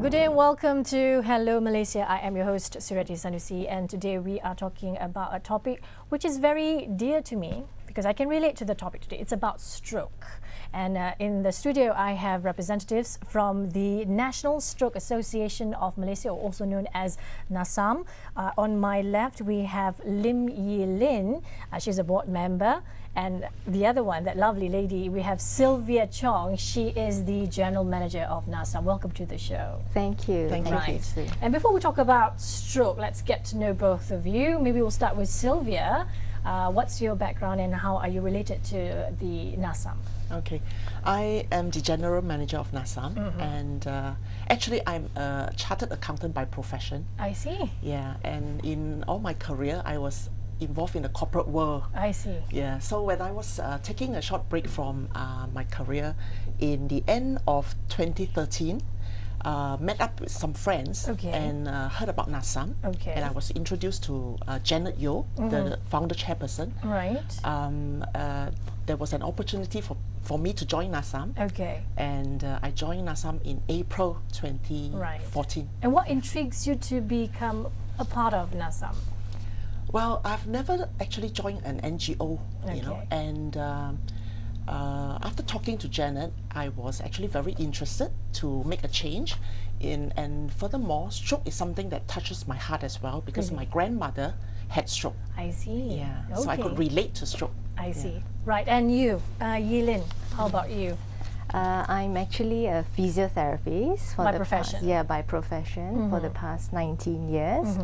Good day and welcome to Hello Malaysia. I am your host Suriati Sanusi, and today we are talking about a topic which is very dear to me because I can relate to the topic today. It's about stroke. And in the studio I have representatives from the National Stroke Association of Malaysia, also known as NASAM. On my left we have Lim Yi Lin, she's a board member. And the other one, that lovely lady, we have Sylvia Chong. She is the General Manager of NASAM. Welcome to the show. Thank you. Thank you. And before we talk about stroke, let's get to know both of you. Maybe we'll start with Sylvia. What's your background and how are you related to the NASAM? Okay, I am the General Manager of NASAM, and actually I'm a Chartered Accountant by profession. I see. Yeah, and in all my career I was involved in the corporate world. I see. Yeah, so when I was taking a short break from my career in the end of 2013, met up with some friends and heard about NASAM, and I was introduced to Janet Yeoh, the founder chairperson. Right. There was an opportunity for me to join NASAM. Okay. And I joined NASAM in April 2014. Right. And what intrigues you to become a part of NASAM? Well, I've never actually joined an NGO, you know, and after talking to Janet, I was actually very interested to make a change and furthermore, stroke is something that touches my heart as well because my grandmother had stroke. I see. Yeah, so I could relate to stroke. I see. Right, and you, Yi Lin, how about you? I'm actually a physiotherapist. By profession? By profession for the past 19 years.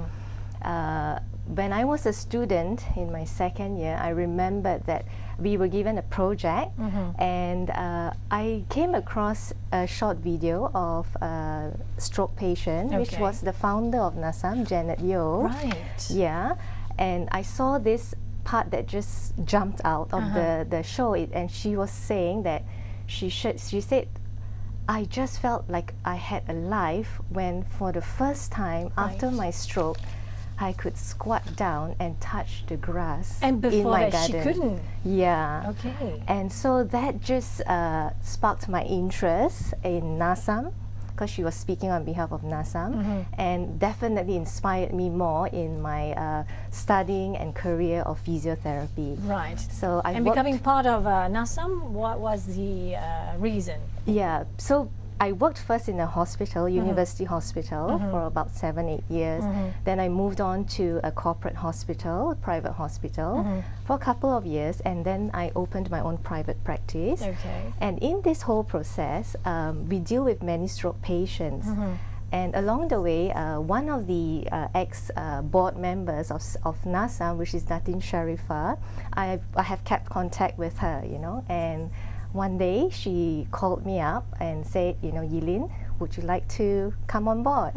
When I was a student in my second year, I remembered that we were given a project and I came across a short video of a stroke patient, which was the founder of NASAM, Janet Yeoh. Right. Yeah, and I saw this part that just jumped out of the show, and she was saying that she said, I just felt like I had a life when for the first time after my stroke, I could squat down and touch the grass and before in my that garden. She couldn't? Yeah. Okay. And so that just sparked my interest in NASAM because she was speaking on behalf of NASAM and definitely inspired me more in my studying and career of physiotherapy. Right. So I becoming part of NASAM, what was the reason? Yeah. So I worked first in a hospital, university hospital, for about 7-8 years. Then I moved on to a corporate hospital, a private hospital, for a couple of years, and then I opened my own private practice. Okay. And in this whole process, we deal with many stroke patients. And along the way, one of the ex-board members of NASAM, which is Natin Sharifa, I have kept contact with her, you know, and one day she called me up and said, you know, Yi Lin, would you like to come on board?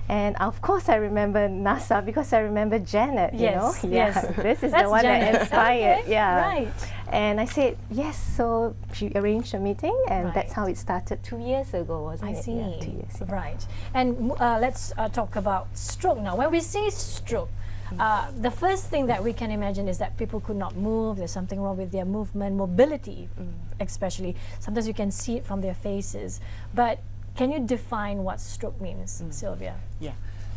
And of course I remember NASA because I remember Janet, you know. Yeah, this is the one Janet. that inspired. Yeah. Right. And I said, yes, so she arranged a meeting and that's how it started 2 years ago, wasn't it? I see. Yeah, 2 years. Yeah. Right. And let's talk about stroke now. When we say stroke, the first thing that we can imagine is that people could not move, there's something wrong with their movement, mobility especially. Sometimes you can see it from their faces. But can you define what stroke means, Sylvia? Yeah,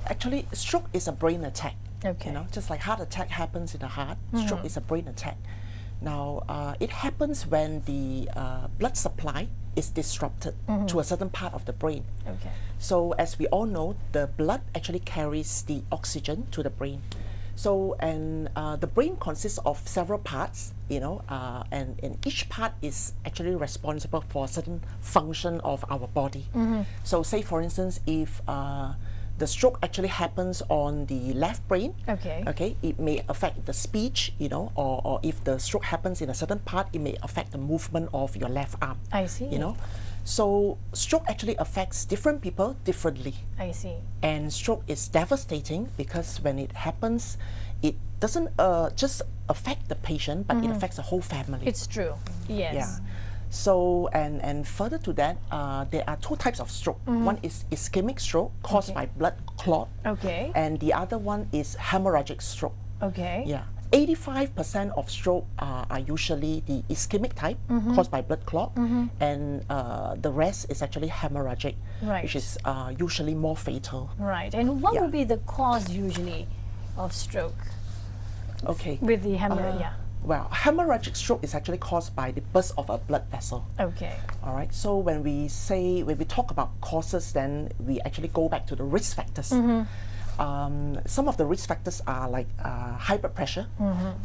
actually stroke is a brain attack. Okay. You know, just like heart attack happens in the heart, stroke is a brain attack. Now, it happens when the blood supply is disrupted to a certain part of the brain. Okay. So as we all know, the blood actually carries the oxygen to the brain. So, and the brain consists of several parts, you know, and each part is actually responsible for a certain function of our body. So say for instance, if the stroke actually happens on the left brain, it may affect the speech, you know, or if the stroke happens in a certain part, it may affect the movement of your left arm. I see. You know, so stroke actually affects different people differently. I see. And stroke is devastating because when it happens, it doesn't just affect the patient, but it affects the whole family. It's true. Yes. Yeah. So, and further to that, there are two types of stroke. One is ischemic stroke caused by blood clot. And the other one is hemorrhagic stroke. Yeah. 85% of stroke are usually the ischemic type, caused by blood clot, and the rest is actually hemorrhagic, which is usually more fatal. Right. And what would be the cause usually of stroke? Okay. With the hemorrhage, Well, hemorrhagic stroke is actually caused by the burst of a blood vessel. Okay. All right. So when we talk about causes, then we actually go back to the risk factors. Some of the risk factors are like high blood pressure.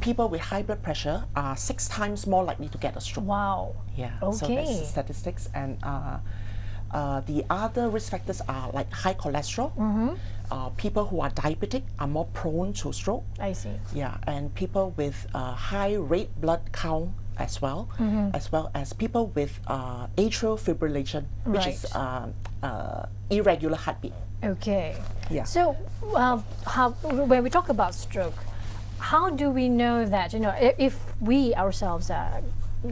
People with high blood pressure are 6 times more likely to get a stroke. Wow. Yeah. Okay. So that's the statistics. And the other risk factors are like high cholesterol. People who are diabetic are more prone to stroke. I see. Yeah, and people with high red blood count as well as people with atrial fibrillation, which is irregular heartbeat. Okay. Yeah. So, when we talk about stroke, how do we know that, if we ourselves are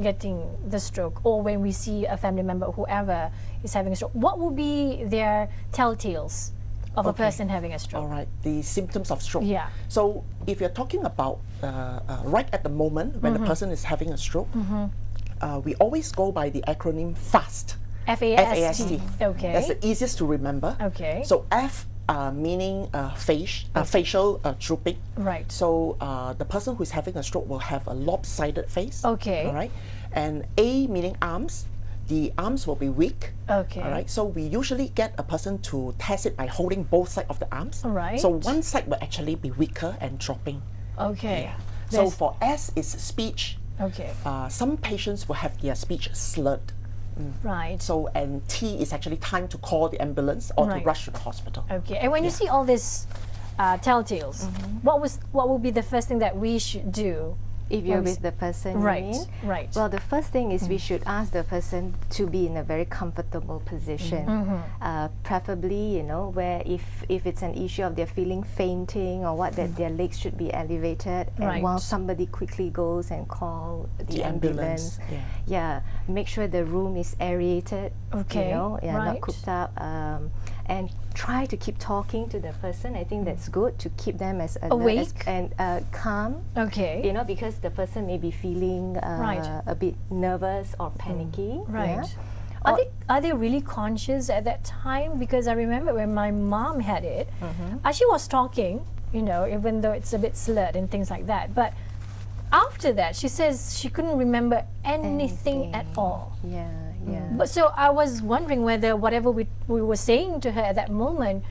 getting the stroke, or when we see a family member, whoever is having a stroke, what would be their telltales of a person having a stroke? All right, the symptoms of stroke. Yeah. So if you're talking about right at the moment when the person is having a stroke, we always go by the acronym FAST. F-A-S-T. Okay. That's the easiest to remember. Okay. So F meaning facial drooping. Right. So the person who is having a stroke will have a lopsided face. Okay. All right. And A meaning arms. The arms will be weak. Okay. All right. So we usually get a person to test it by holding both sides of the arms. All right. So one side will actually be weaker and dropping. Okay. So for S is speech. Okay. Some patients will have their speech slurred. Right. So, and T is actually time to call the ambulance or to rush to the hospital. Okay. And when you see all these telltales, what would be the first thing that we should do? If you're with the person, you mean? Right. Well, the first thing is we should ask the person to be in a very comfortable position, preferably, where if it's an issue of they're feeling fainting or what, that their legs should be elevated, and while somebody quickly goes and call the ambulance. Yeah, make sure the room is aerated. Okay. Not cooked up. And try to keep talking to the person. I think that's good to keep them as alert and calm. Okay. Because the person may be feeling a bit nervous or panicky. Right. Are they really conscious at that time? Because I remember when my mom had it, she was talking, even though it's a bit slurred and things like that. But after that, she says she couldn't remember anything at all. Yeah. But so I was wondering whether whatever we were saying to her at that moment,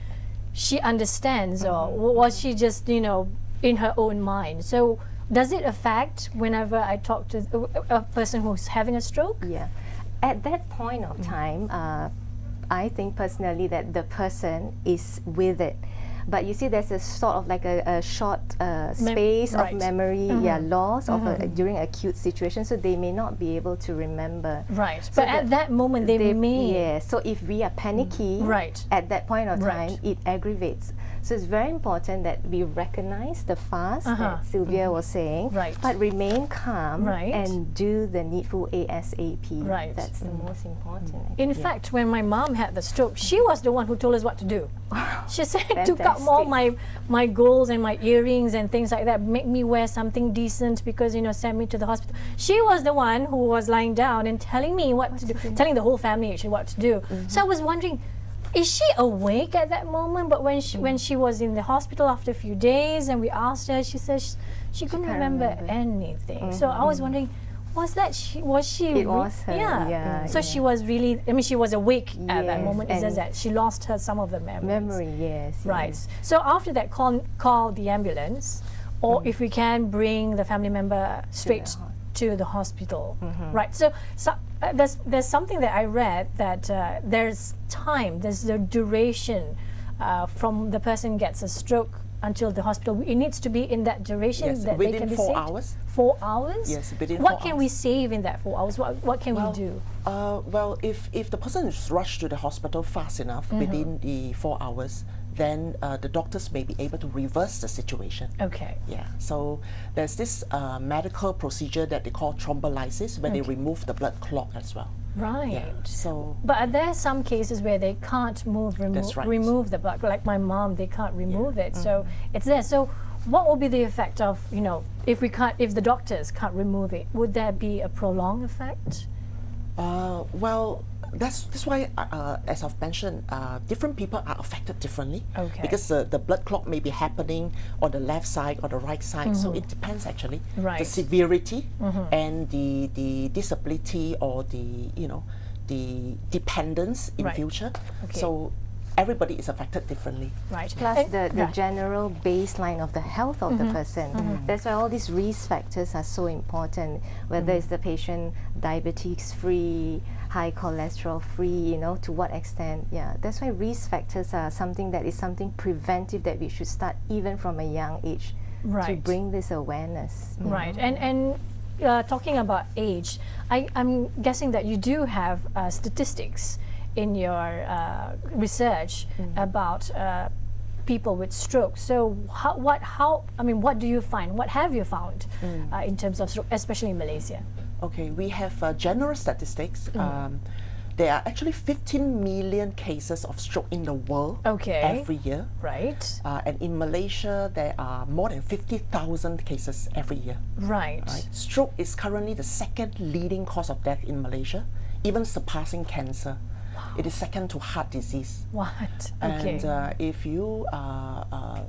she understands, or was she just, in her own mind? So does it affect whenever I talk to a person who's having a stroke? Yeah. At that point of time, I think personally that the person is with it. But you see, there's a sort of like a short space of memory, loss of during acute situation, so they may not be able to remember. Right. So but at that moment, they may. Yeah. So if we are panicky, at that point of time, it aggravates. So it's very important that we recognize the fast that Sylvia was saying, but remain calm and do the needful ASAP. Right. That's the most important. In fact, when my mom had the stroke, she was the one who told us what to do. She said, took up all my golds and my earrings and things like that, make me wear something decent because, send me to the hospital. She was the one who was lying down and telling me what to do, telling the whole family actually what to do. So I was wondering, is she awake at that moment? But when she was in the hospital after a few days and we asked her, she says she couldn't remember anything. So I was wondering, was she? It was her. Yeah. So she was really. she was awake at that moment. It's just that she lost some of the memories. Yes. Right. So after that, call the ambulance, or if we can, bring the family member straight to the hospital. Right. So there's something that I read that there's the duration from the person gets a stroke until the hospital. It needs to be in that duration that they can be saved. Within 4 hours. 4 hours? Yes, within 4 hours. What can we save in that 4 hours? What can we do? Well, if the person is rushed to the hospital fast enough within the 4 hours, then the doctors may be able to reverse the situation. Okay. Yeah. So there's this medical procedure that they call thrombolysis, where they remove the blood clot as well. Right. Yeah. So. But are there some cases where they can't remove the blood? Like my mom, they can't remove it. So it's there. So what will be the effect of, if the doctors can't remove it? Would there be a prolonged effect? Well, that's why, as I've mentioned, different people are affected differently. Okay. Because the blood clot may be happening on the left side or the right side, so it depends actually. Right. The severity and the disability or the dependence in future. Okay. So everybody is affected differently. Right. Plus the general baseline of the health of the person. That's why all these risk factors are so important, whether it's the patient diabetes free, high cholesterol free, to what extent. Yeah, that's why risk factors are something preventive that we should start even from a young age to bring this awareness. Right. And talking about age, I'm guessing that you do have statistics in your research about people with stroke. So what do you find? What have you found in terms of stroke, especially in Malaysia? Okay, we have general statistics. There are actually 15 million cases of stroke in the world every year. Right. And in Malaysia, there are more than 50,000 cases every year. Right. Stroke is currently the second leading cause of death in Malaysia, even surpassing cancer. It is second to heart disease. What? And if you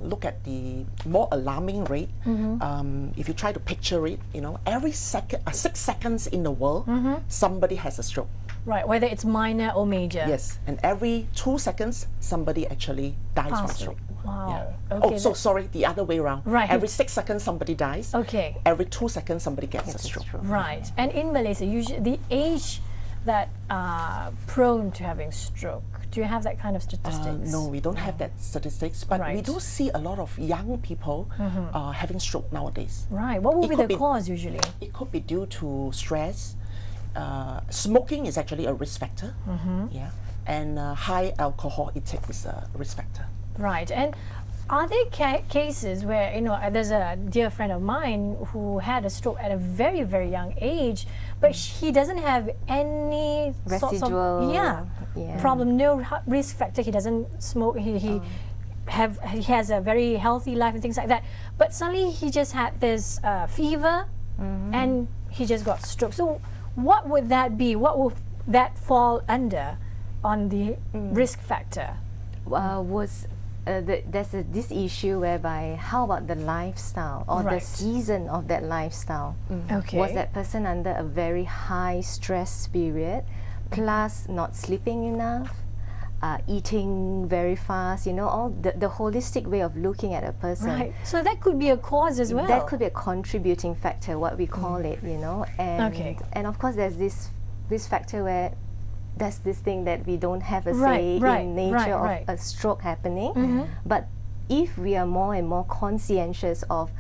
look at the more alarming rate, if you try to picture it, every 6 seconds in the world, somebody has a stroke. Right, whether it's minor or major. Yes, and every 2 seconds, somebody actually dies from stroke. Wow. Yeah. Okay, so sorry, the other way around. Right. Every 6 seconds, somebody dies. Okay. Every 2 seconds, somebody gets a stroke. Right. And in Malaysia, usually the age that are prone to having stroke, do you have that kind of statistics? No, we don't have that statistics, but we do see a lot of young people having stroke nowadays. Right. What would be the cause usually? It could be due to stress. Smoking is actually a risk factor. Yeah, and high alcohol intake is a risk factor. Right. And are there cases where, there's a dear friend of mine who had a stroke at a very, very young age, but he doesn't have any residual problem, no risk factor. He doesn't smoke. He has a very healthy life and things like that. But suddenly he just had this fever, and he just got stroke. So what would that be? What would that fall under on the risk factor? There's this issue whereby how about the lifestyle or the season of that lifestyle? Okay. Was that person under a very high stress period, plus not sleeping enough, eating very fast, all the holistic way of looking at a person. Right. So that could be a cause as well. That could be a contributing factor, what we call it, and of course there's this factor where that's this thing that we don't have a say in nature of a stroke happening. But if we are more and more conscientious of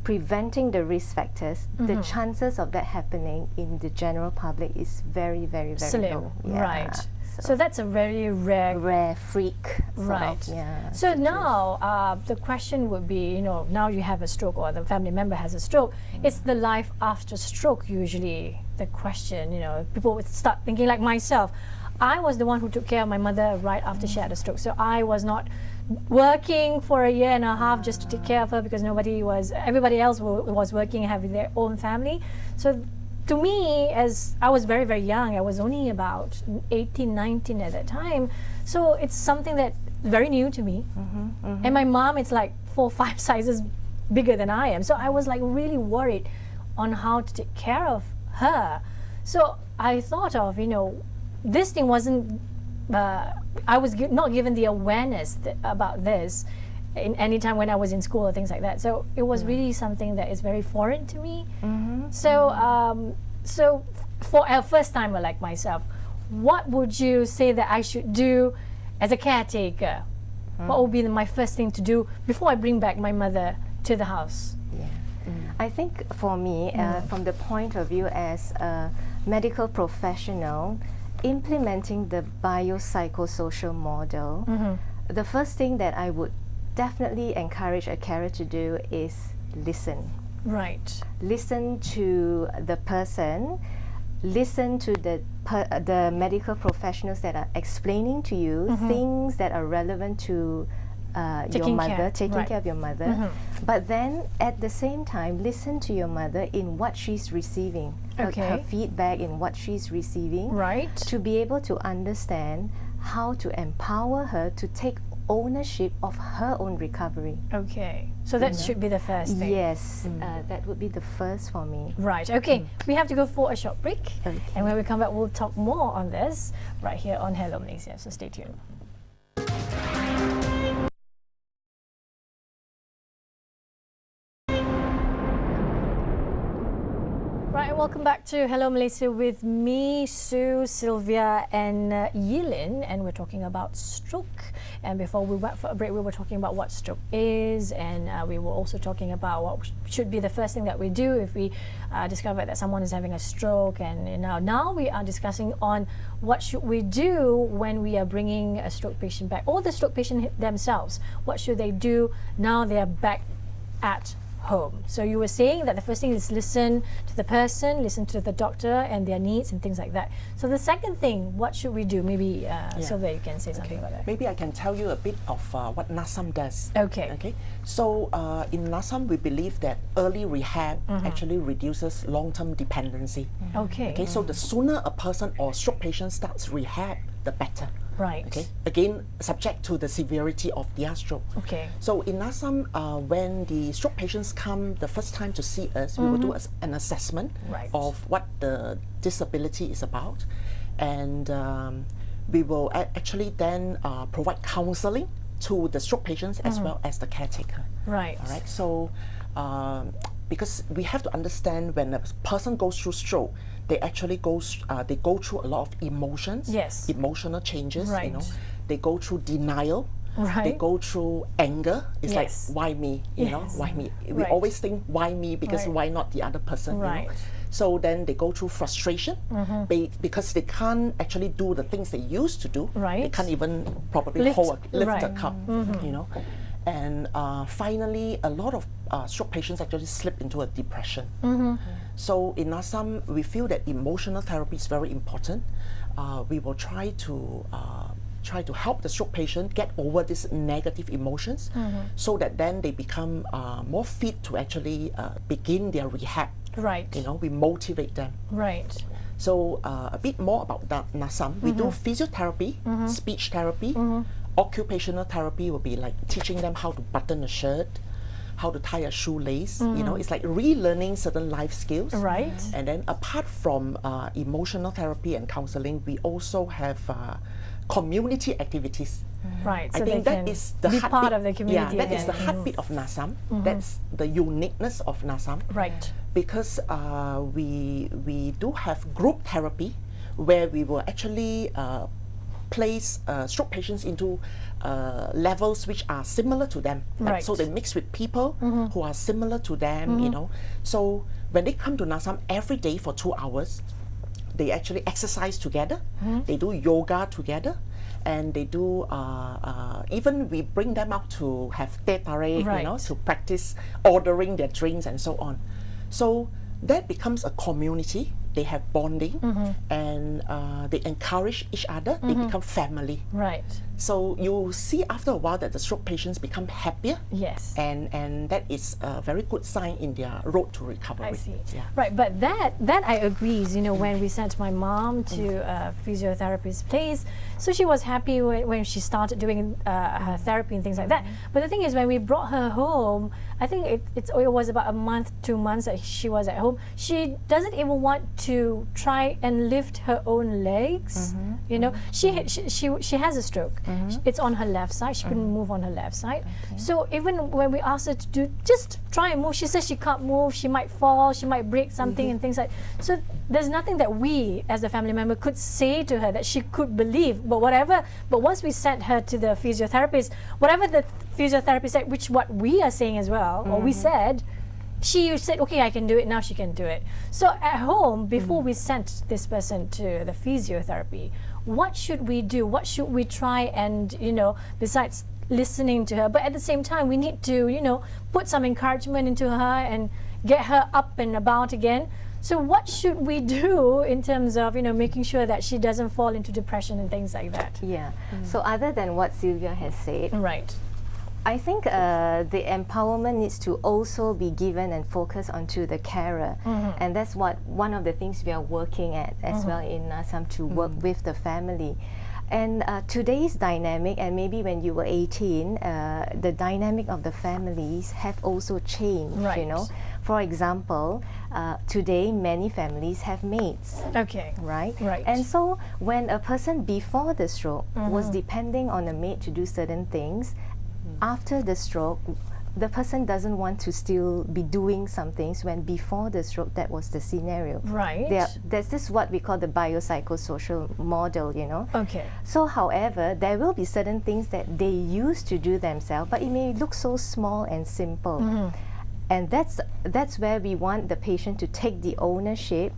preventing the risk factors, the chances of that happening in the general public is very, very, very slim. low. Right. So that's a very rare freak. So now the question would be, now you have a stroke or the family member has a stroke. It's the life after stroke usually the question. People would start thinking like myself. I was the one who took care of my mother right after she had a stroke. So I was not working for a year and a half just to take care of her because everybody else was working and having their own family. So to me, as I was very, very young, I was only about 18, 19 at that time. So it's something that very new to me. And my mom, it's like 4, 5 sizes bigger than I am. So I was like really worried on how to take care of her. So I thought of, this thing wasn't, I was not given the awareness about this in any time when I was in school or things like that. So it was really something that is very foreign to me. So, so for a first timer like myself, what would you say that I should do as a caretaker? What would be my first thing to do before I bring back my mother to the house? I think for me, from the point of view as a medical professional, implementing the biopsychosocial model, the first thing that I would definitely encourage a carer to do is listen. Right. Listen to the person, listen to the medical professionals that are explaining to you things that are relevant to your mother, taking right. care of your mother, but then at the same time listen to your mother in what she's receiving, her feedback in what she's receiving, right, to be able to understand how to empower her to take ownership of her own recovery. Okay, so that should be the first thing. Yes, that would be the first for me. Right, okay, we have to go for a short break, and when we come back we'll talk more on this right here on Hello Malaysia, so stay tuned. Right, welcome back to Hello Malaysia with me, Sue, Sylvia and Yilin, and we're talking about stroke. And before we went for a break, we were talking about what stroke is, and we were also talking about what should be the first thing that we do if we discover that someone is having a stroke. And now we are discussing on what should we do when we are bringing a stroke patient back, or the stroke patient themselves. What should they do now they are back at home? So you were saying that the first thing is listen to the person, listen to the doctor and their needs and things like that. So the second thing, what should we do? Maybe Sylvia, you can say something about that. Maybe I can tell you a bit of what NASAM does. Okay. Okay. So in NASAM, we believe that early rehab actually reduces long-term dependency. Okay. Okay. So the sooner a person or stroke patient starts rehab, the better. Right. Okay. Again, subject to the severity of their stroke. Okay. So in NASAM, when the stroke patients come the first time to see us, we will do an assessment of what the disability is about, and we will actually then provide counseling to the stroke patients as well as the caretaker. Right. All right. So because we have to understand, when a person goes through stroke, they actually go through a lot of emotions, emotional changes. Right. You know, they go through denial. Right. They go through anger. It's like, why me? You know, why me? We always think, why me? Because why not the other person? Right. You know? So then they go through frustration because they can't actually do the things they used to do. Right. They can't even probably lift a cup. You know. And finally, a lot of stroke patients actually slip into a depression. So in NASAM, we feel that emotional therapy is very important. We will try to help the stroke patient get over these negative emotions, so that then they become more fit to actually begin their rehab. Right. You know, we motivate them. Right. So a bit more about that NASAM. We do physiotherapy, speech therapy. Occupational therapy will be like teaching them how to button a shirt, how to tie a shoelace. You know, it's like relearning certain life skills. Right. And then apart from emotional therapy and counseling, we also have community activities. Right. I So think they that can is the be heartbeat. part of the community. Yeah, that is again. the heartbeat of NASAM. That's the uniqueness of NASAM. Right. Because we do have group therapy, where we will actually place stroke patients into levels which are similar to them. Like, so they mix with people who are similar to them, you know. So when they come to NASAM every day for 2 hours, they actually exercise together, they do yoga together, and they do, even we bring them out to have teh tarik, you know, to practice ordering their drinks and so on. So that becomes a community. They have bonding, and they encourage each other. They become family. Right. So you see after a while that the stroke patients become happier. Yes. And that is a very good sign in their road to recovery. I see. Yeah. Right, but that I agree. You know, when we sent my mom to a physiotherapist's place, so she was happy when she started doing her therapy and things like that. But the thing is, when we brought her home, I think it was about a month, 2 months that she was at home. She doesn't even want to try and lift her own legs. You know, she has a stroke. It's on her left side. She couldn't move on her left side. So even when we asked her to do, just try and move, she says she can't move. She might fall. She might break something and things like. So there's nothing that we, as a family member, could say to her that she could believe. But once we sent her to the physiotherapist, whatever the physiotherapist said, which what we are saying as well, or we said, she said, okay, I can do it, now she can do it. So at home, before we sent this person to the physiotherapy, what should we do? What should we try and, you know, besides listening to her, but at the same time, we need to, you know, put some encouragement into her and get her up and about again. So what should we do in terms of, you know, making sure that she doesn't fall into depression and things like that? Yeah. So other than what Sylvia has said, Right. I think the empowerment needs to also be given and focused onto the carer, and that's one of the things we are working at as well in NASAM, to work with the family. And today's dynamic, and maybe when you were 18, the dynamic of the families have also changed. Right. You know, for example, today many families have maids. Okay. Right. Right. And so when a person before the stroke was depending on a maid to do certain things, after the stroke, the person doesn't want to still be doing some things when before the stroke that was the scenario. Right. This is what we call the biopsychosocial model, you know. Okay. So however, there will be certain things that they used to do themselves, but it may look so small and simple. And that's where we want the patient to take the ownership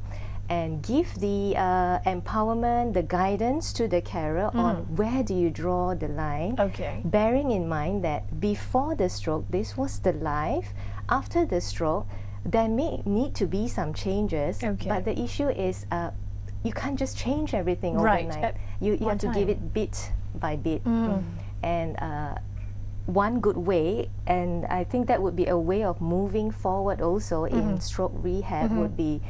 and give the empowerment, the guidance to the carer on where do you draw the line. Okay. Bearing in mind that before the stroke, this was the life. After the stroke, there may need to be some changes, Okay. but the issue is you can't just change everything Right. overnight. You have to give it bit by bit. And one good way, and I think that would be a way of moving forward also in stroke rehab, would be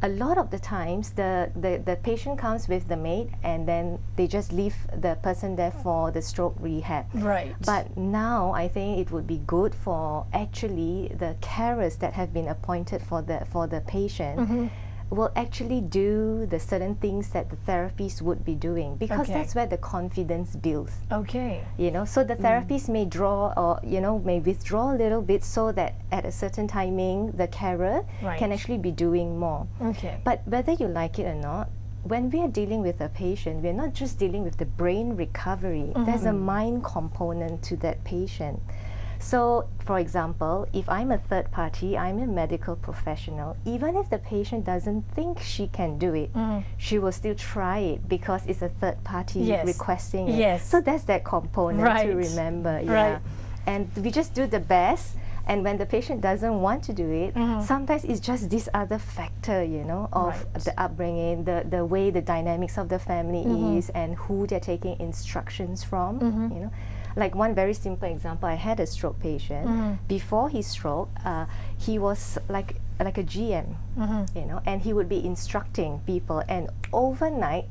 a lot of the times the patient comes with the maid and then they just leave the person there for the stroke rehab. Right. But now I think it would be good for actually the carers that have been appointed for the patient will actually do the certain things that the therapist would be doing, because Okay. that's where the confidence builds. Okay. You know, so the therapist may draw or, you know, may withdraw a little bit so that at a certain timing the carer Right. can actually be doing more. Okay. But whether you like it or not, when we are dealing with a patient, we're not just dealing with the brain recovery. There's a mind component to that patient. So, for example, if I'm a third party, I'm a medical professional, even if the patient doesn't think she can do it, she will still try it because it's a third party Yes. requesting it. Yes. So that's that component Right. to remember. Yeah. Right. And we just do the best. And when the patient doesn't want to do it, sometimes it's just this other factor, you know, of Right. the upbringing, the way the dynamics of the family is, and who they're taking instructions from, you know. Like one very simple example, I had a stroke patient. Before his stroke, he was like a GM, you know, and he would be instructing people, and overnight,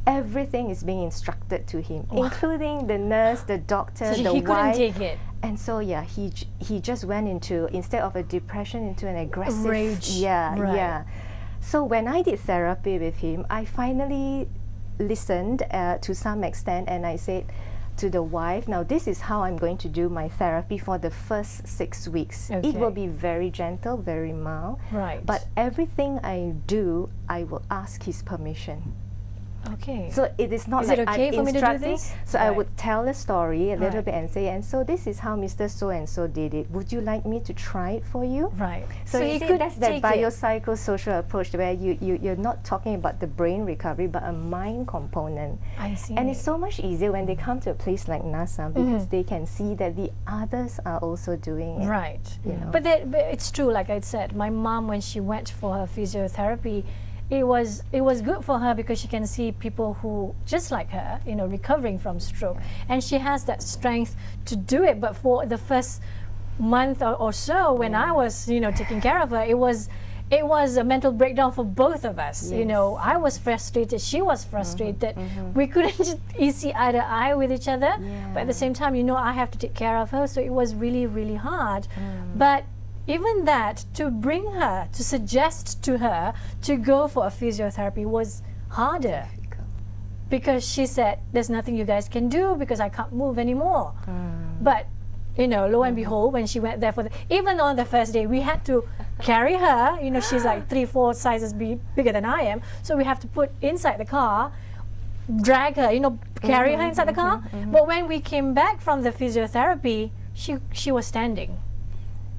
everything is being instructed to him, including the nurse, the doctor, So the he couldn't wife. take it. And so yeah, he just went into, instead of a depression, into an aggressive Rage. Yeah, Right. yeah. So when I did therapy with him, I finally listened to some extent, and I said to the wife, now this is how I'm going to do my therapy for the first 6 weeks. It Okay. will be very gentle, very mild. Right. But everything I do, I will ask his permission. Okay. So it is not Is like it okay I'm for me to do instructing. this? So I Right. would tell a story a little Right. bit and say, and so this is how Mr. So and so did it. Would you like me to try it for you? Right. So, you he see, could that's that take it. biopsychosocial approach where you're not talking about the brain recovery, but a mind component. I see. And it's so much easier when they come to a place like NASAM, because they can see that the others are also doing it. Right. You know? But it's true, like I said, my mom, when she went for her physiotherapy, it was good for her because she can see people who, just like her, you know, recovering from stroke. And she has that strength to do it. But for the first month or so, when I was, you know, taking care of her, it was a mental breakdown for both of us. You know, I was frustrated, she was frustrated. We couldn't just see eye to eye with each other. But at the same time, you know, I have to take care of her, so it was really, really hard. But even that, to bring her, to suggest to her to go for a physiotherapy was harder. Because she said, there's nothing you guys can do because I can't move anymore. But, you know, lo and behold, when she went there even on the first day, we had to carry her. You know, she's like 3-4 sizes bigger than I am. So we have to put inside the car, drag her, you know, carry her inside the car. But when we came back from the physiotherapy, she was standing.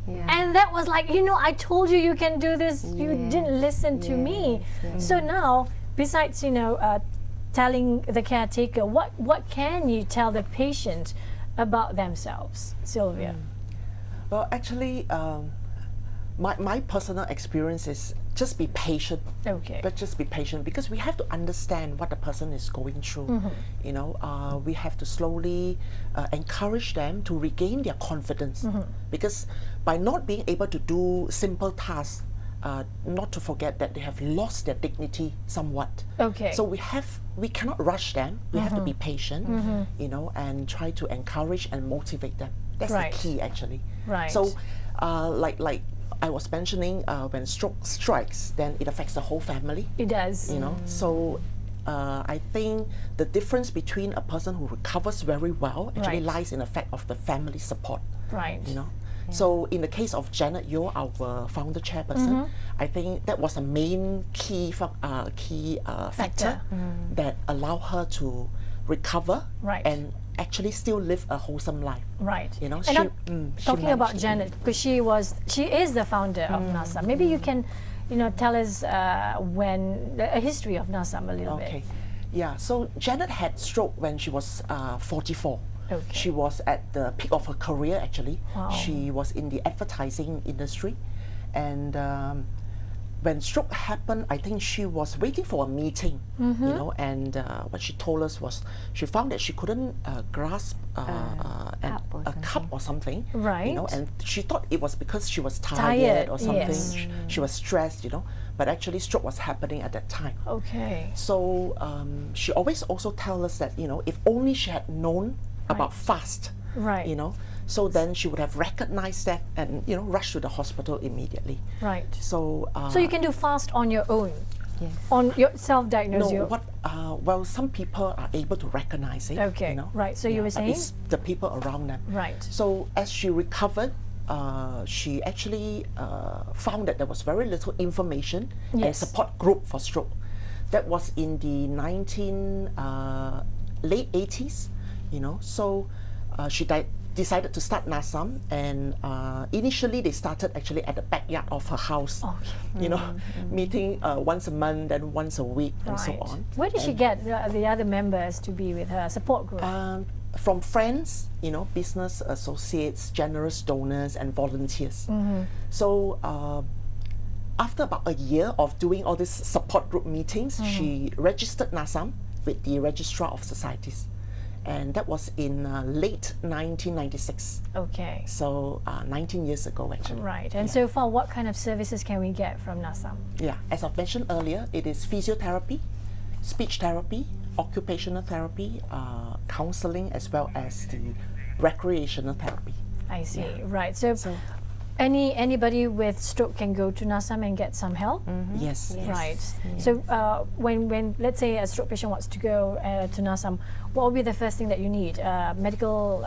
Yeah. And that was like, you know, I told you can do this. You didn't listen to me. So now, besides, you know, telling the caretaker, what can you tell the patient about themselves, Sylvia? Well, actually, my personal experience is just be patient. Okay. But just be patient, because we have to understand what the person is going through. You know, we have to slowly encourage them to regain their confidence, because by not being able to do simple tasks, not to forget that they have lost their dignity somewhat. Okay. So we cannot rush them. We have to be patient, you know, and try to encourage and motivate them. That's Right. the key, actually. Right. So, like I was mentioning, when stroke strikes, then it affects the whole family. It does. You know, so I think the difference between a person who recovers very well actually Right. lies in the fact of the family support. Right. You know, so in the case of Janet Yeo, our founder chairperson, I think that was a main key factor that allowed her to recover Right. and actually still live a wholesome life. Right. You know, and she talking about managed it. Janet, because she is the founder of NASAM. Maybe you can, you know, tell us a history of NASAM a little Okay. bit. Yeah, so Janet had stroke when she was 44. Okay. She was at the peak of her career, actually. Wow. She was in the advertising industry. And when stroke happened, I think she was waiting for a meeting, you know, and what she told us was she found that she couldn't grasp a cup or something. Right. You know, and she thought it was because she was Tired, tired or something. yes. She was stressed, you know, but actually stroke was happening at that time. Okay. So she always also tell us that, you know, if only she had known about fast, Right. you know, so then she would have recognized that and, you know, rushed to the hospital immediately. Right. So So you can do fast on your own, Yes. on your self-diagnose. no, well, some people are able to recognize it. Okay, you know? right. So you were but saying? it's the people around them. Right. So as she recovered, she actually found that there was very little information and Yes. support group for stroke. That was in the late 80s, you know. So she decided to start NASAM, and initially they started actually at the backyard of her house. Okay. You know, meeting once a month, then once a week, and so on. Where did she get the other members to be with her support group? From friends, you know, business associates, generous donors, and volunteers. So after about a year of doing all these support group meetings, she registered NASAM with the Registrar of Societies. And that was in late 1996. Okay. So 19 years ago, actually. Right. And so far, what kind of services can we get from NASAM? Yeah, as I've mentioned earlier, it is physiotherapy, speech therapy, occupational therapy, counseling, as well as the recreational therapy. I see. Right. So anybody with stroke can go to NASAM and get some help? Yes. Right. So when let's say a stroke patient wants to go to NASAM, what will be the first thing that you need? Medical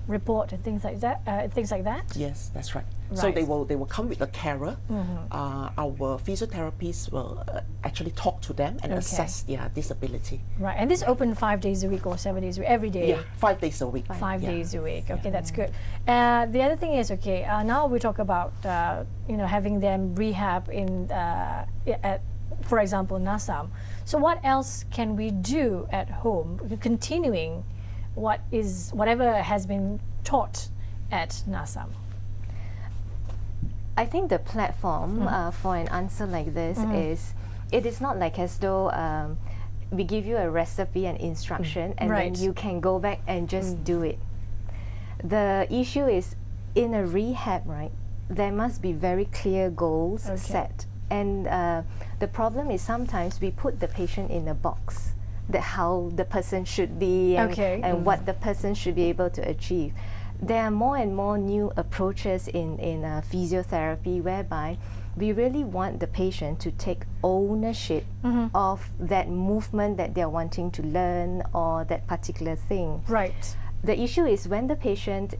report and things like that. Yes, that's right. So Right. they will come with a carer. Our physiotherapists will actually talk to them and assess their disability. Right. And this open 5 days a week or 7 days a week, every day. Yeah, 5 days a week. 5 Yeah. days a week. Okay, that's good. The other thing is, okay, now we talk about you know, having them rehab in, at, for example, NASAM. So what else can we do at home, continuing whatever has been taught at NASAM? I think the platform for an answer like this is, it is not like as though we give you a recipe and instruction and Right. then you can go back and just do it. The issue is, in a rehab, right, there must be very clear goals set. And the problem is sometimes we put the patient in a box, that how the person should be and what the person should be able to achieve. There are more and more new approaches in physiotherapy whereby we really want the patient to take ownership of that movement that they're wanting to learn or that particular thing. Right. The issue is when the patient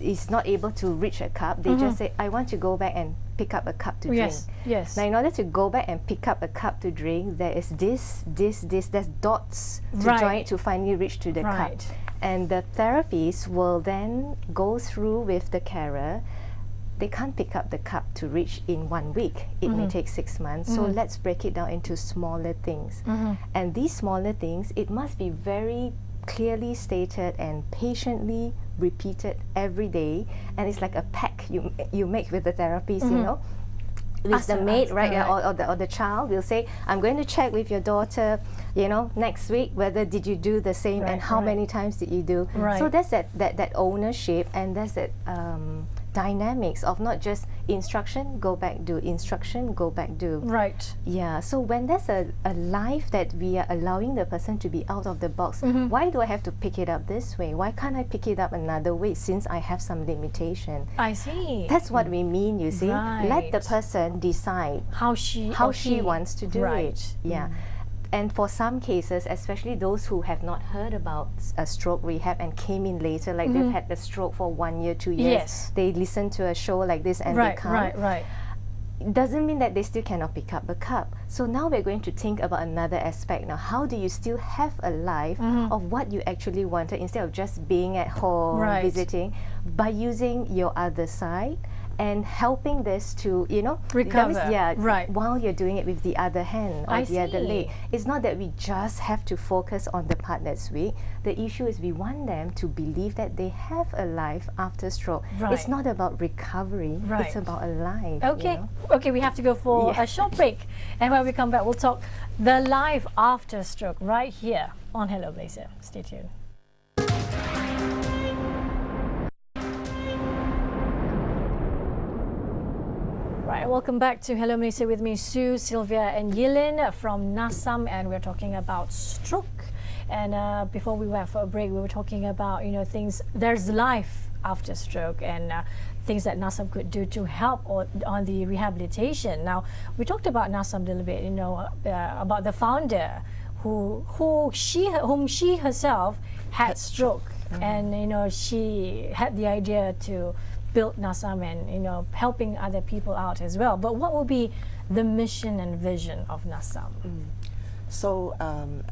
is not able to reach a cup, they just say, I want to go back and pick up a cup to drink. Yes. Now, in order to go back and pick up a cup to drink, there is this, there's dots to Right. join it to finally reach to the cup. Right. And the therapist will then go through with the carer. They can't pick up the cup to reach in 1 week. It may take 6 months. So let's break it down into smaller things. And these smaller things, it must be very clearly stated and patiently repeated every day. And it's like a pact you make with the therapist, you know. with the Ask- maid, ask, right? Yeah, alright. or the child will say, I'm going to check with your daughter, you know, next week whether did you do the same and Right, how right. many times did you do. So Right. that's that ownership, and that's that dynamics of not just instruction, go back do, instruction, go back do. Right. Yeah, so when there's a life that we are allowing the person to be out of the box, why do I have to pick it up this way? Why can't I pick it up another way since I have some limitation? I see. That's what we mean, you see. Let the Right. person decide how she how or she he- wants to do right. it. Yeah. And for some cases, especially those who have not heard about a stroke rehab and came in later, like they've had the stroke for 1 year, 2 years, Yes. they listen to a show like this and Right, they come. right. It doesn't mean that they still cannot pick up a cup. So now we're going to think about another aspect. Now, how do you still have a life of what you actually wanted instead of just being at home, Right. visiting, by using your other side and helping this to, you know, that means, Recover. yeah, Right. while you're doing it with the other hand or I the other leg. see. It's not that we just have to focus on the part that's weak. The issue is we want them to believe that they have a life after stroke. Right. It's not about recovery. Right. It's about a life. Okay, You know? okay, we have to go for Yeah. a short break. And when we come back, we'll talk the life after stroke right here on Hello Malaysia. Stay tuned. Right, welcome back to Hello Malaysia with me, Sue, Sylvia and Yilin from NASAM, and we're talking about stroke. And before we went for a break, we were talking about, you know, things, there's life after stroke and things that NASAM could do to help on the rehabilitation. Now, we talked about NASAM a little bit, you know, about the founder whom she herself had stroke, and, you know, she had the idea to build NASAM and, you know, helping other people out as well. But what will be the mission and vision of NASAM? So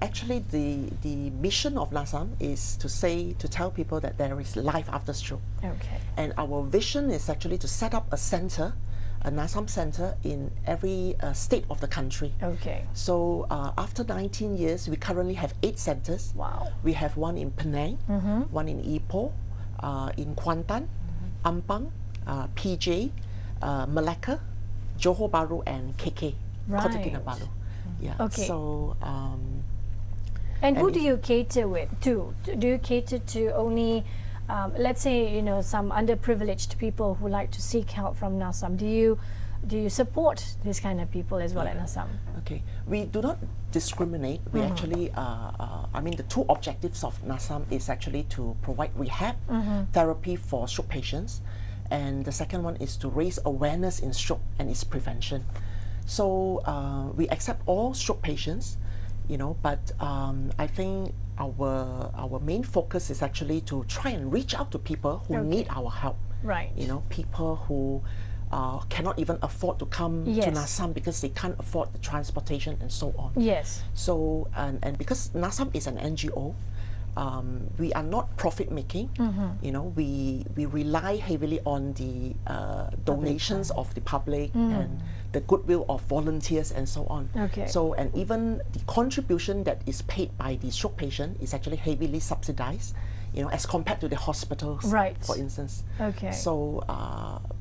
actually the mission of NASAM is to tell people that there is life after stroke. Okay. And our vision is actually to set up a center, a NASAM center in every state of the country. Okay. So after 19 years, we currently have 8 centers. Wow. We have one in Pinang, one in Ipoh, in Kuantan, Ampang, PJ, Malacca, Johor Bahru, and KK, Kota Right. Kinabalu. Yeah. Okay. So And who And do you cater to? Do you cater to only, let's say, you know, some underprivileged people who like to seek help from NASAM? Do you support this kind of people as well at NASAM? okay, we do not discriminate. We actually, I mean, the 2 objectives of NASAM is actually to provide rehab therapy for stroke patients, and the second one is to raise awareness in stroke and its prevention. So we accept all stroke patients, you know, but I think our main focus is actually to try and reach out to people who need our help. Right. You know, people who cannot even afford to come Yes. to NASAM because they can't afford the transportation and so on. Yes. So, and because NASAM is an NGO, we are not profit making. You know, we rely heavily on the donations of the public and the goodwill of volunteers and so on. Okay. So, and even the contribution that is paid by the stroke patient is actually heavily subsidized, you know, as compared to the hospitals, Right. for instance. Okay. So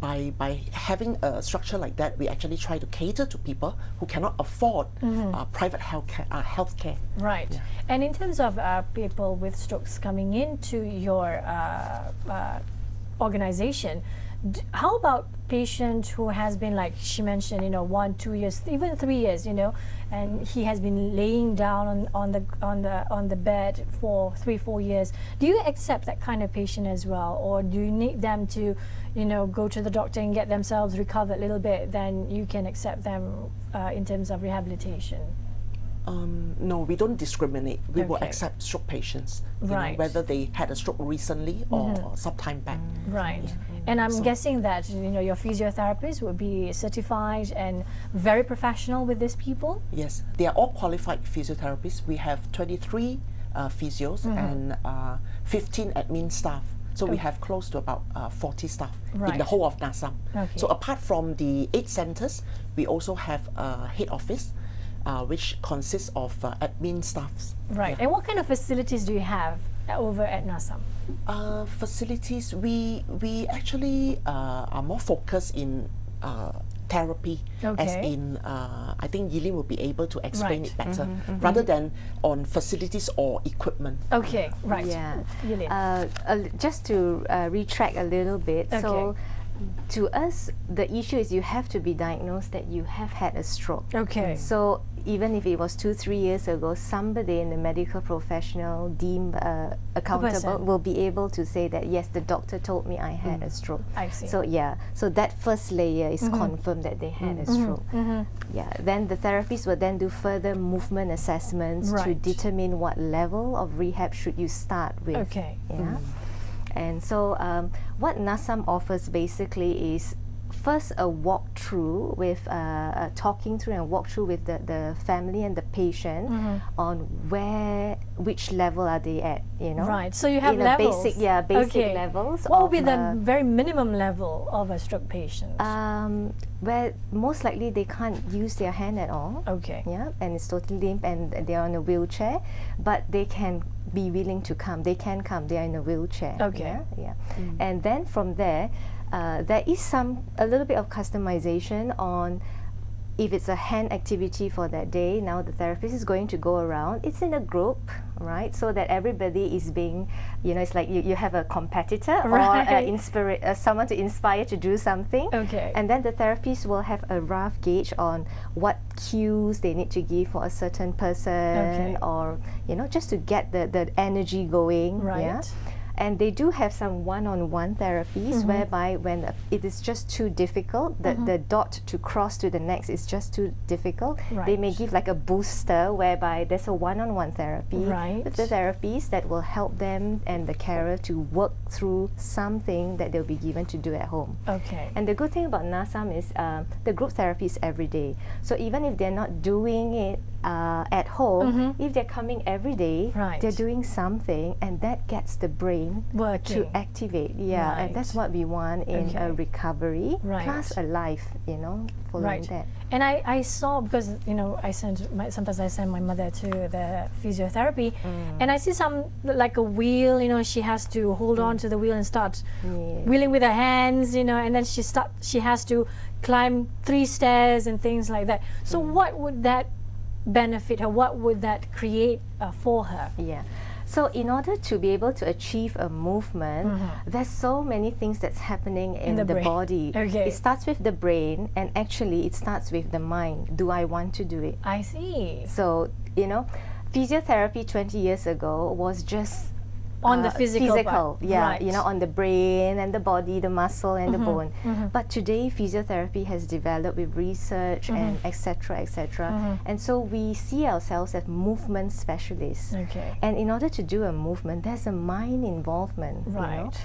by having a structure like that, we actually try to cater to people who cannot afford private healthcare. Right. And in terms of people with strokes coming into your organization, how about patient who has been, like she mentioned, you know, 1, 2 years, even 3 years, you know, and he has been laying down on the bed for 3, 4 years. Do you accept that kind of patient as well, or do you need them to, you know, go to the doctor and get themselves recovered a little bit? Then you can accept them in terms of rehabilitation. No, we don't discriminate. We will Okay. accept stroke patients, you know, Right. whether they had a stroke recently or some time back. Right. And I'm guessing that, you know, your physiotherapist would be certified and very professional with these people. Yes, they are all qualified physiotherapists. We have 23 physios and 15 admin staff. So we have close to about 40 staff in Right. the whole of NASAM. Okay. So apart from the 8 centers, we also have a head office, which consists of admin staffs. Right. And what kind of facilities do you have over at NASAM? Facilities, we actually are more focused in therapy, as Okay. in, I think Yilin will be able to explain Right. it better, rather than on facilities or equipment. Okay, right. Yeah. Yilin. Just to retract a little bit. Okay. So, to us, the issue is you have to be diagnosed that you have had a stroke. Okay. So even if it was 2-3 years ago, somebody in the medical professional deemed accountable person. will be able to say that yes, the doctor told me I had a stroke. I see. So yeah, so that first layer is confirmed that they had a stroke. Yeah, then the therapist will then do further movement assessments to Right. determine what level of rehab should you start with. Okay. Yeah. And so what NASAM offers basically is first a walkthrough with talking through and walk through with the family and the patient on which level are they at, you know. Right. So you have in levels. A basic Okay. levels. What would of, be the very minimum level of a stroke patient? where most likely they can't use their hand at all. Okay. Yeah, and it's totally limp and they're on a wheelchair, but they can be willing to come. They can come. They are in a wheelchair. Okay. Yeah. And then from there, there is a little bit of customization on if it's a hand activity for that day. Now the therapist is going to go around. It's in a group, right? So that everybody is being, you know, it's like you have a competitor Right. or someone to inspire to do something. Okay. And then the therapist will have a rough gauge on what cues they need to give for a certain person, Okay. or, you know, just to get the energy going. Right. Yeah? And they do have some one-on-one therapies whereby when it is just too difficult, the dot to cross to the next is just too difficult, they may Right. give like a booster whereby there's a one-on-one therapy Right. with the therapist that will help them and the carer to work through something that they'll be given to do at home. Okay. And the good thing about NASAM is the group therapy is every day. So even if they're not doing it at home, if they're coming every day, Right. they're doing something, and that gets the brain Working. to activate. Yeah, and that's Right. what we want in a Okay. recovery Right. plus a life, you know, following Right. that. And I saw, because you know, sometimes I send my mother to the physiotherapy, and I see some like a wheel. You know, she has to hold on to the wheel and start wheeling with her hands. You know, and then she has to climb 3 stairs and things like that. So what would that benefit her? What would that create for her? Yeah. So in order to be able to achieve a movement, there's so many things that's happening in the the brain. body. Okay. It starts with the brain, and actually it starts with the mind. Do I want to do it? I see. So, you know, physiotherapy 20 years ago was just On the physical part. yeah, Right. you know, on the brain and the body, the muscle and the bone. But today, physiotherapy has developed with research and etc. etc. And so we see ourselves as movement specialists. Okay. And in order to do a movement, there's a mind involvement. You know? Right.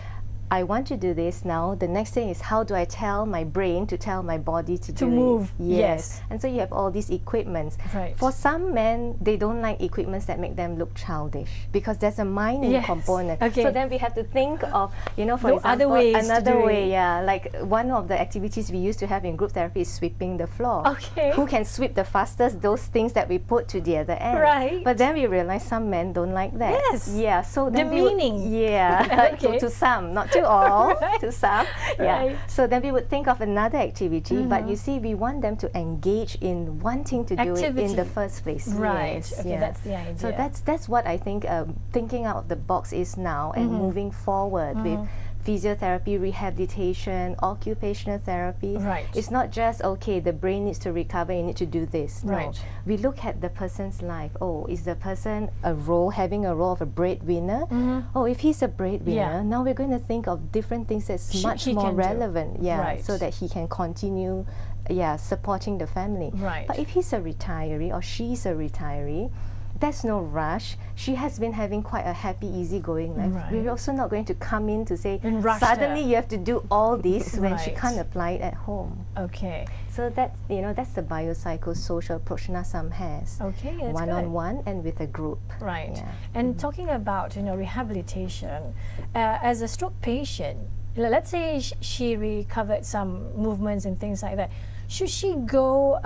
I want to do this now. The next thing is, how do I tell my brain to tell my body to do move, it? yes. And so you have all these equipments. Right. For some men, they don't like equipments that make them look childish because there's a mind Yes. component. Okay. So then we have to think of, you know, for The example, other ways to another do way. it. Yeah, like one of the activities we used to have in group therapy is sweeping the floor. Okay. Who can sweep the fastest? Those things that we put to the other end. Right. But then we realize some men don't like that. Yes. Yeah. So then we Demeaning. would, yeah. Okay. to some, not to all. Right. To some, yeah. Right. So then we would think of another activity, but you see, we want them to engage in wanting to do it in the Activity. first place. Right. Yes, Okay, yeah. that's the idea. So that's what I think thinking out of the box is now, and moving forward with physiotherapy, rehabilitation, occupational therapy. Right. It's not just, okay, the brain needs to recover, you need to do this. No. Right. We look at the person's life. Oh, is the person having a role of a breadwinner? Oh, if he's a breadwinner, Yeah. now we're going to think of different things that's much he more can do. relevant. Yeah, Right. so that he can continue supporting the family. Right. But if he's a retiree or she's a retiree, there's no rush. She has been having quite a happy, easygoing life. Right. We're also not going to come in to say, And rush suddenly her. you have to do all this when she Right. can't apply it at home. Okay. So that's, you know, that's the biopsychosocial approach NASAM has. Okay, that's One-on-one and with a group. Right. Yeah. And talking about, you know, rehabilitation, as a stroke patient, let's say she recovered some movements and things like that. should she go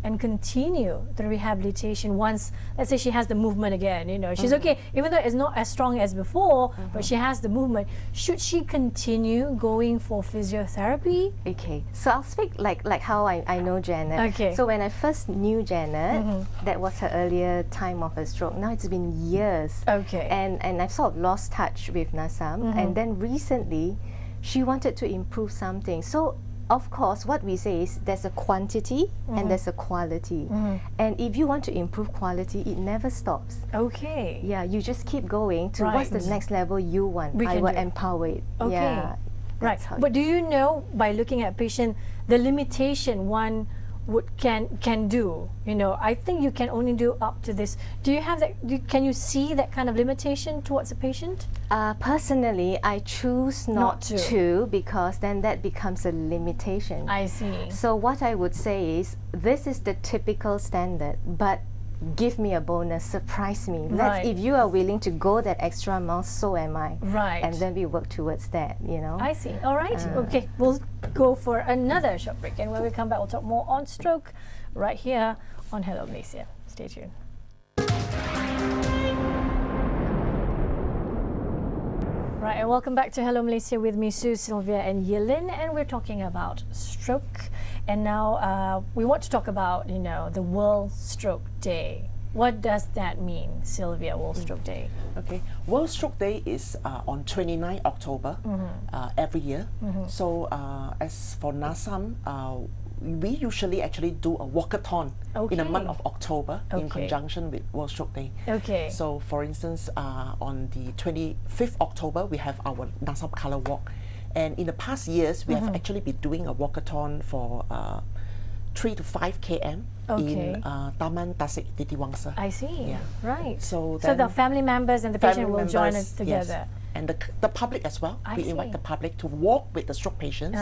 and continue the rehabilitation once, let's say she has the movement again, you know, she's okay, even though it's not as strong as before, but she has the movement. Should she continue going for physiotherapy? Okay, so I'll speak like how I know Janet. Okay. So when I first knew Janet, that was her earlier time of her stroke. Now it's been years. Okay. And I've sort of lost touch with NASAM. And then recently, she wanted to improve something. So of course, what we say is there's a quantity and there's a quality. And if you want to improve quality, it never stops. Okay. Yeah, you just keep going to what's the next level you want. I will empower it. Okay. Yeah, right. But do you know, by looking at patient, the limitation one can do? You know, I think you can only do up to this. Do you have that? Can you see that kind of limitation towards a patient? Personally, I choose not to, because then that becomes a limitation. I see. So what I would say is, this is the typical standard, but give me a bonus, surprise me. If you are willing to go that extra mile, so am I. Right. And then we work towards that, you know. I see. All right. Okay, we'll go for another short break, and when we come back, we'll talk more on stroke right here on Hello Malaysia. Stay tuned. Right, and welcome back to Hello Malaysia with me, Sue, Sylvia and Yilin, and we're talking about stroke. And now we want to talk about, you know, the World Stroke Day. What does that mean, Sylvia, World Stroke Day? Okay, World Stroke Day is on 29 October every year. So as for NASAM, we usually actually do a walkathon in the month of October in conjunction with World Stroke Day. Okay. So for instance, on the 25th October, we have our NASAM Color Walk. And in the past years, we have actually been doing a walkathon for 3 to 5 km in Taman Tasik Titiwangsa. I see. Yeah. Right. So the family members and the patient will join us together. Yes. And the public as well. We invite the public to walk with the stroke patients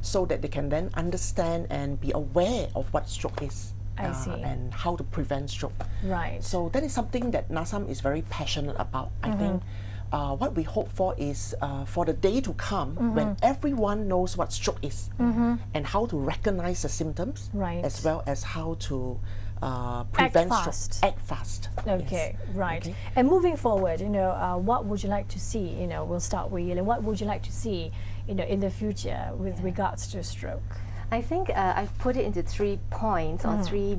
so that they can then understand and be aware of what stroke is. And how to prevent stroke. Right. So that is something that NASAM is very passionate about. I think what we hope for is for the day to come when everyone knows what stroke is and how to recognize the symptoms, as well as how to prevent stroke. Act fast. Okay, right. And moving forward, you know, what would you like to see? You know, we'll start with Yilin. What would you like to see, you know, in the future with regards to stroke? I think I've put it into 3 points or 3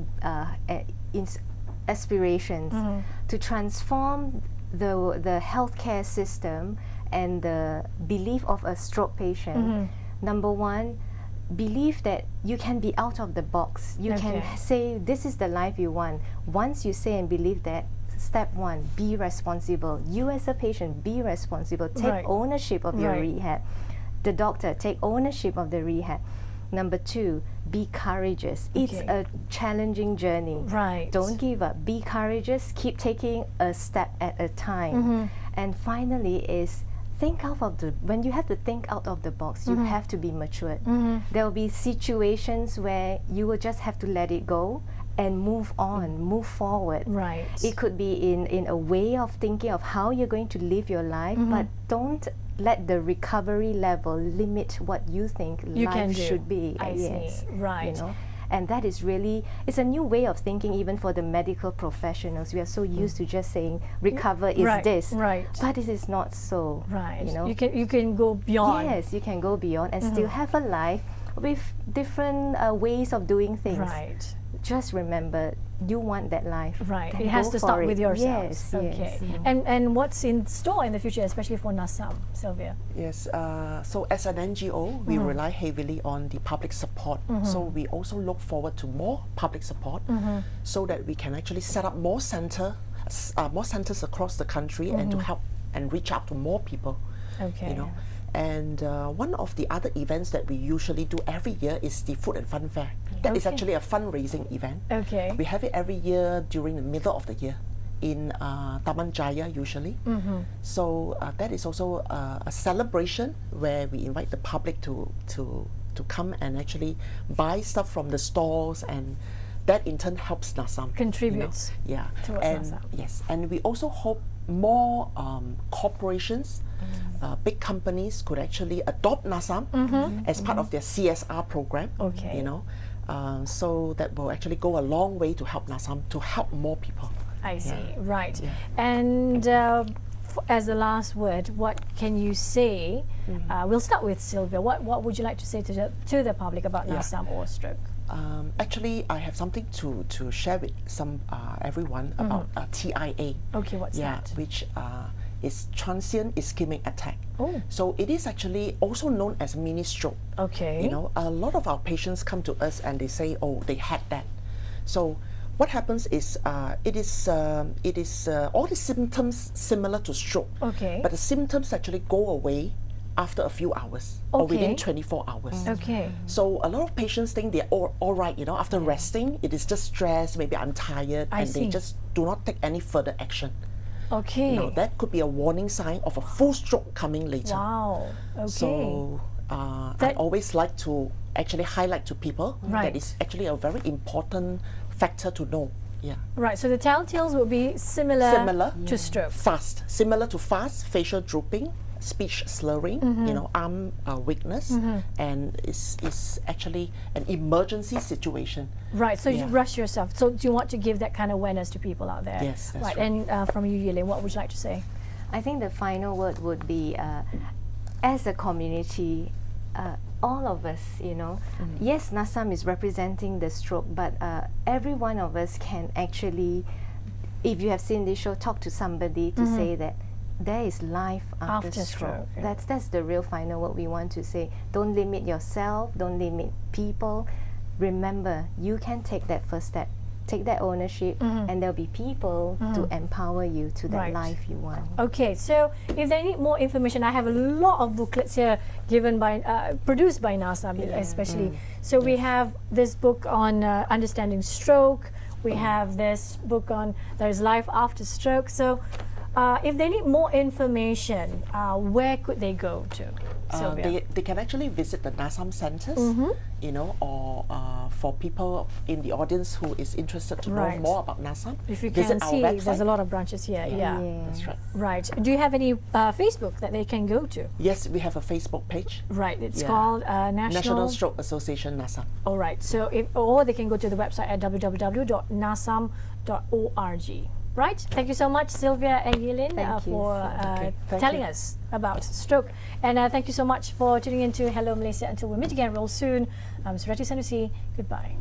aspirations to transform the healthcare system and the belief of a stroke patient. Number 1, believe that you can be out of the box. You can say this is the life you want. Once you say and believe that, step 1, be responsible. You as a patient, be responsible. Take ownership of your rehab. The doctor, take ownership of the rehab. Number 2, be courageous. It's a challenging journey. Don't give up. Be courageous. Keep taking a step at a time. And finally is think out of the, when you have to think out of the box, you have to be matured. There will be situations where you will just have to let it go and move on, move forward. It could be in a way of thinking of how you're going to live your life, but don't let the recovery level limit what you think life should be. I see. Right. You know? And that is really, it's a new way of thinking even for the medical professionals. We are so used to just saying recover is this. But it is not so. You know? You can go beyond. Yes, you can go beyond and still have a life with different ways of doing things. Just remember, you want that life. It has to start with yourself. Yes. And what's in store in the future, especially for NASAM, Sylvia? Yes. So as an NGO, we rely heavily on the public support. So we also look forward to more public support, so that we can actually set up more centers across the country and to help and reach out to more people. You know. And one of the other events that we usually do every year is the Food and Fun Fair. That is actually a fundraising event. We have it every year during the middle of the year in Taman Jaya usually. So that is also a celebration where we invite the public to come and actually buy stuff from the stores, and that in turn helps NASAM. Contributes. Towards NASAM. Yes, and we also hope more corporations, big companies could actually adopt NASAM as part of their CSR program. You know, So that will actually go a long way to help NASAM, to help more people. I see, Yeah. right. Yeah. And as the last word, what can you say? We'll start with Sylvia. What would you like to say to the public about Yeah. NASAM or stroke? Actually, I have something to share with everyone about TIA. Okay, what's that? Which is transient ischemic attack. Oh. So it is actually also known as mini stroke. Okay. You know, a lot of our patients come to us and they say, oh, they had that. So what happens is it is all the symptoms similar to stroke. Okay. But the symptoms actually go away after a few hours or within Okay. 24 hours. Okay. So a lot of patients think they're all right, you know, after resting, it is just stress, maybe I'm tired, I and see. they just do not take any further action. Okay. Now that could be a warning sign of a full stroke coming later. Wow. Okay. So I That- always like to actually highlight to people Right. that is actually a very important factor to know. Yeah. Right. So the telltales will be similar to stroke. Fast, similar to fast, facial drooping, speech slurring, you know, arm weakness, and is actually an emergency situation. Right. So you Yeah. rush yourself. So do you want to give that kind of awareness to people out there? Yes, that's right. right. And from you, Yilin, what would you like to say? I think the final word would be, as a community, all of us, you know, yes, NASAM is representing the stroke, but every one of us can actually, if you have seen this show, talk to somebody to say that there is life after stroke. yeah. That's the real final word we want to say. Don't limit yourself, don't limit people. Remember, you can take that first step, take that ownership, and there'll be people to empower you to that Right. life you want. Okay, so if they need more information, I have a lot of booklets here given by, produced by NASAM especially. So we have this book on understanding stroke. We have this book on there's life after stroke. So if they need more information, where could they go to, Sylvia? They can actually visit the NASAM centers, you know, or for people in the audience who is interested to Right. know more about NASAM, If you visit can our see, website. there's a lot of branches here. Yeah. That's right. Right. Do you have any Facebook that they can go to? Yes, we have a Facebook page, Right. It's Yeah. called National Stroke Association NASAM. All right. So or they can go to the website at www.nasam.org. Right. Thank you so much, Sylvia and Yilin, Thank you. for Okay, thank telling you. us about stroke. And thank you so much for tuning in to Hello Malaysia. Until we meet again real soon, I'm Suriati Sanusi. Goodbye.